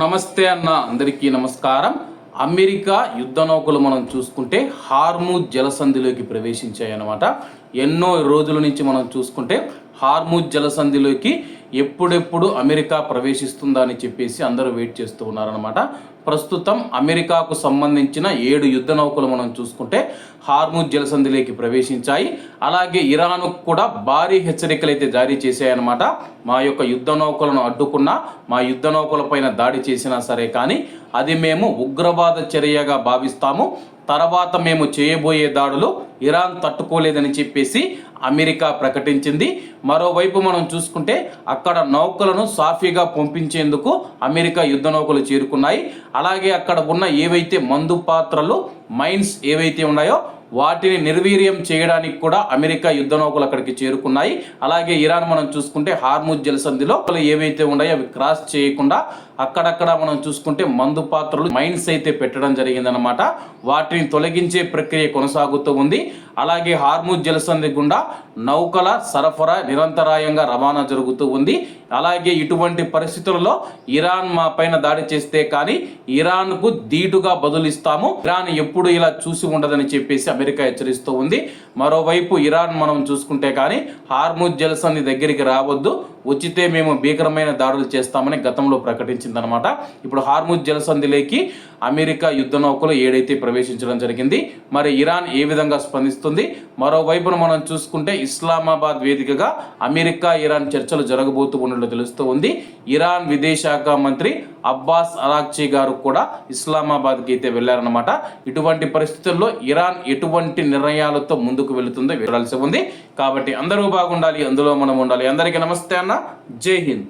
నమస్తే అన్న, అందరికీ నమస్కారం. అమెరికా యుద్ధ నౌకలు మనం చూసుకుంటే హార్ముజ్ జలసంధిలోకి ప్రవేశించాయి అన్నమాట. ఎన్నో రోజుల నుంచి మనం చూసుకుంటే హార్ముజ్ జలసంధిలోకి ఎప్పుడెప్పుడు అమెరికా ప్రవేశిస్తుందా అని చెప్పేసి అందరూ వెయిట్ చేస్తూ ఉన్నారనమాట. ప్రస్తుతం అమెరికాకు సంబంధించిన 7 యుద్ధ నౌకలు మనం చూసుకుంటే హార్ముజ్ జలసంధిలోకి ప్రవేశించాయి. అలాగే ఇరాన్కు కూడా భారీ హెచ్చరికలు అయితే జారీ చేశాయన్నమాట. మా యొక్క యుద్ధ నౌకలను అడ్డుకున్నా, మా యుద్ధ నౌకలపైన దాడి చేసినా సరే కానీ అది మేము ఉగ్రవాద చర్యగా భావిస్తాము. తర్వాత మేము చేయబోయే దాడులు ఇరాన్ తట్టుకోలేదని చెప్పేసి అమెరికా ప్రకటించింది. మరోవైపు మనం చూసుకుంటే అక్కడ నౌకలను సాఫీగా పంపించేందుకు అమెరికా యుద్ధ నౌకలు చేరుకున్నాయి. అలాగే అక్కడ ఉన్న ఏవైతే మందు పాత్రలు, మైన్స్ ఏవైతే ఉన్నాయో వాటిని నిర్వీర్యం చేయడానికి కూడా అమెరికా యుద్ధ నౌకలు అక్కడికి చేరుకున్నాయి. అలాగే ఇరాన్ మనం చూసుకుంటే హార్ముజ్ జలసంధిలో ఏవైతే ఉన్నాయో అవి క్రాస్ చేయకుండా అక్కడక్కడ మనం చూసుకుంటే మందు పాత్రలు, మైన్స్ అయితే పెట్టడం జరిగిందనమాట. వాటిని తొలగించే ప్రక్రియ కొనసాగుతూ ఉంది. అలాగే హార్ముజ్ జలసంధి గుండా నౌకల సరఫరా నిరంతరాయంగా రవాణా జరుగుతూ ఉంది. అలాగే ఇటువంటి పరిస్థితుల్లో ఇరాన్ మా పైన దాడి చేస్తే కానీ ఇరాన్కు ధీటుగా బదులిస్తాము, ఇరాన్ ఎప్పుడు ఇలా చూసి ఉండదని చెప్పేసి అమెరికా హెచ్చరిస్తూ ఉంది. మరోవైపు ఇరాన్ మనం చూసుకుంటే కానీ హార్ముజ్ జలసంధి దగ్గరికి రావద్దు, వచ్చితే మేము భీకరమైన దాడులు చేస్తామని గతంలో ప్రకటించిందనమాట. ఇప్పుడు హార్ముజ్ జలసంధిలోకి అమెరికా యుద్ధ నౌకలు 7 అయితే ప్రవేశించడం జరిగింది. మరి ఇరాన్ ఏ విధంగా స్పందిస్తుంది? మరోవైపున మనం చూసుకుంటే ఇస్లామాబాద్ వేదికగా అమెరికా ఇరాన్ చర్చలు జరగబోతూ ఉన్నట్లు తెలుస్తూ ఉంది. ఇరాన్ విదేశాంగ మంత్రి అబ్బాస్ అరాక్చీ గారు కూడా ఇస్లామాబాద్కి అయితే వెళ్ళారనమాట. ఇటువంటి పరిస్థితుల్లో ఇరాన్ ఎటువంటి నిర్ణయాలతో ముందుకు వెళుతుందో వెళ్ళాల్సి ఉంది. కాబట్టి అందరూ బాగుండాలి, అందులో మనం ఉండాలి. అందరికీ నమస్తే అన్న, జై హింద్.